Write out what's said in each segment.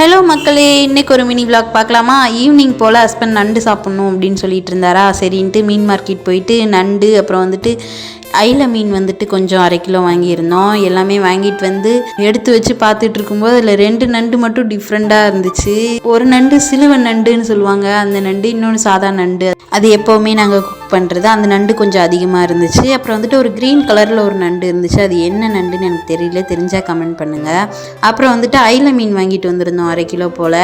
Hello மக்களே, இன்றைக்கி ஒரு மினி விளாக் பார்க்கலாமா? ஈவினிங் போல் ஹஸ்பண்ட் நண்டு சாப்பிட்ணும் அப்படின்னு சொல்லிட்டு இருந்தாரா, சரின்ட்டு மீன் மார்க்கெட் போயிட்டு நண்டு அப்புறம் வந்துட்டு ஐல மீன் வந்துட்டு கொஞ்சம் 1/2 கிலோ வாங்கியிருந்தோம். எல்லாமே வாங்கிட்டு வந்து எடுத்து வச்சு பார்த்துட்டு இருக்கும்போது அதில் 2 நண்டு மட்டும் டிஃப்ரெண்ட்டாக இருந்துச்சு. ஒரு நண்டு சிலுவை நண்டுன்னு சொல்லுவாங்க அந்த நண்டு, இன்னொன்று சாதா நண்டு. அது எப்போவுமே நாங்கள் குக் பண்ணுறது. அந்த நண்டு கொஞ்சம் அதிகமாக இருந்துச்சு. அப்புறம் வந்துட்டு ஒரு க்ரீன் கலரில் ஒரு நண்டு இருந்துச்சு. அது என்ன நண்டுன்னு எனக்கு தெரியல, தெரிஞ்சால் கமெண்ட் பண்ணுங்கள். அப்புறம் வந்துட்டு ஐல மீன் வாங்கிட்டு வந்திருந்தோம் 1/2 கிலோ போல்.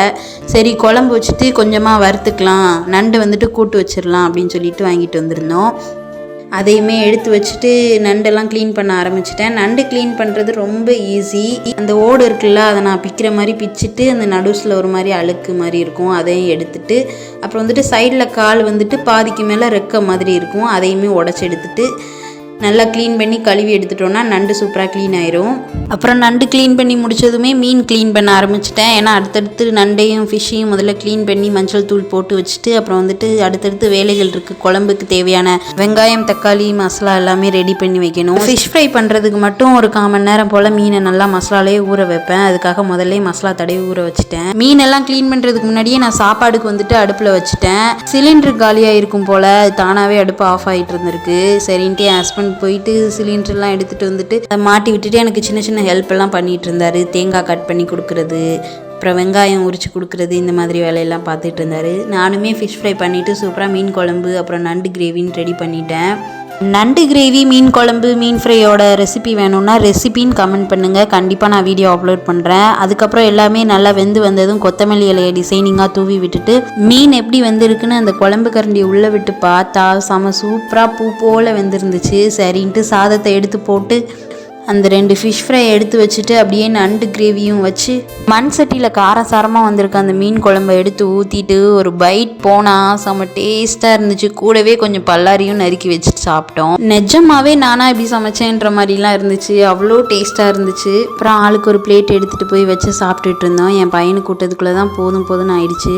சரி குழம்பு வச்சுட்டு கொஞ்சமாக வறுத்துக்கலாம், நண்டு வந்துட்டு கூட்டு வச்சிடலாம் அப்படின்னு சொல்லிட்டு வாங்கிட்டு வந்திருந்தோம். அதையுமே எடுத்து வச்சுட்டு நண்டெல்லாம் க்ளீன் பண்ண ஆரம்பிச்சிட்டேன். நண்டு க்ளீன் பண்ணுறது ரொம்ப ஈஸி. அந்த ஓடு இருக்குல்ல, அதை நான் பிக்கிற மாதிரி பிச்சுட்டு அந்த நடுஸில் ஒரு மாதிரி அழுக்கு மாதிரி இருக்கும், அதையும் எடுத்துட்டு அப்புறம் வந்துட்டு சைடில் கால் வந்துட்டு பாதிக்கு மேலே ரெக்க மாதிரி இருக்கும், அதையுமே உடச்சி எடுத்துட்டு நல்லா க்ளீன் பண்ணி கழுவி எடுத்துட்டோன்னா நண்டு சூப்பராக க்ளீன் ஆயிரும். அப்புறம் நண்டு க்ளீன் பண்ணி முடித்ததுமே மீன் க்ளீன் பண்ண ஆரம்பிச்சிட்டேன். ஏன்னா அடுத்தடுத்து நண்டையும் ஃபிஷ்ஷையும் முதல்ல க்ளீன் பண்ணி மஞ்சள் தூள் போட்டு வச்சுட்டு அப்புறம் வந்துட்டு அடுத்தடுத்து வேலைகள் இருக்குது. குழம்புக்கு தேவையான வெங்காயம், தக்காளி, மசாலா எல்லாமே ரெடி பண்ணி வைக்கணும். ஃபிஷ் ஃப்ரை பண்ணுறதுக்கு மட்டும் ஒரு 1/4 மணி நேரம் போல் மீனை நல்லா மசாலாலேயே ஊற வைப்பேன். அதுக்காக முதல்ல மசாலா தடவி ஊற வச்சுட்டேன். மீனெல்லாம் க்ளீன் பண்ணுறதுக்கு முன்னாடியே நான் சாப்பாடுக்கு வந்துட்டு அடுப்பில் வச்சுட்டேன். சிலிண்டர் காலியாக இருக்கும் போல் தானாகவே அடுப்பு ஆஃப் ஆகிட்டு இருந்திருக்கு. சரின்ட்டு என் ஹஸ்பண்ட் போயிட்டு சிலிண்டர்லாம் எடுத்துகிட்டு வந்துட்டு அதை மாட்டி விட்டுட்டு எனக்கு சின்ன சின்ன ஹெல்ப் எல்லாம் பண்ணிட்டு இருந்தார். தேங்காய் கட் பண்ணி கொடுக்குறது, அப்புறம் வெங்காயம் உரிச்சு கொடுக்குறது, இந்த மாதிரி வேலையெல்லாம் பார்த்துட்டு இருந்தார். நானுமே ஃபிஷ் ஃப்ரை பண்ணிவிட்டு சூப்பராக மீன் குழம்பு அப்புறம் நண்டு கிரேவின்னு ரெடி பண்ணிட்டேன். நண்டு கிரேவி, மீன் குழம்பு, மீன் ஃப்ரையோட ரெசிபி வேணும்னா ரெசிபின்னு கமெண்ட் பண்ணுங்கள், கண்டிப்பாக நான் வீடியோ அப்லோட் பண்ணுறேன். அதுக்கப்புறம் எல்லாமே நல்லா வெந்து வந்ததும் கொத்தமல்லி இலையை டிசைனிங்காக தூவி விட்டுட்டு மீன் எப்படி வெந்திருக்குன்னு அந்த குழம்பு கரண்டியை உள்ளே விட்டு பார்த்தா செம சூப்பராக பூ போல் வெந்திருந்துச்சு. சரின்ட்டு சாதத்தை எடுத்து போட்டு அந்த 2 ஃபிஷ் ஃப்ரை எடுத்து வச்சுட்டு அப்படியே நண்டு கிரேவியும் வச்சு மண் சட்டியில் காரசாரமாக வந்திருக்க அந்த மீன் குழம்பை எடுத்து ஊற்றிட்டு ஒரு பைட் போனால் செம்ம டேஸ்ட்டாக இருந்துச்சு. கூடவே கொஞ்சம் பல்லாரியும் நறுக்கி வச்சுட்டு சாப்பிட்டோம். நிஜமாவே நானாக இப்படி சமைச்சேன்ற மாதிரிலாம் இருந்துச்சு, அவ்வளோ டேஸ்ட்டாக இருந்துச்சு. அப்புறம் ஆளுக்கு ஒரு பிளேட் எடுத்துகிட்டு போய் வச்சு சாப்பிட்டுட்டு இருந்தோம். என் பையனு கூட்டத்துக்குள்ளே தான் போதும்னு ஆயிடுச்சு.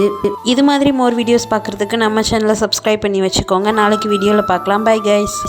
இது மாதிரி மோர் வீடியோஸ் பார்க்குறதுக்கு நம்ம சேனலை சப்ஸ்கிரைப் பண்ணி வச்சுக்கோங்க. நாளைக்கு வீடியோவில் பார்க்கலாம். Bye guys.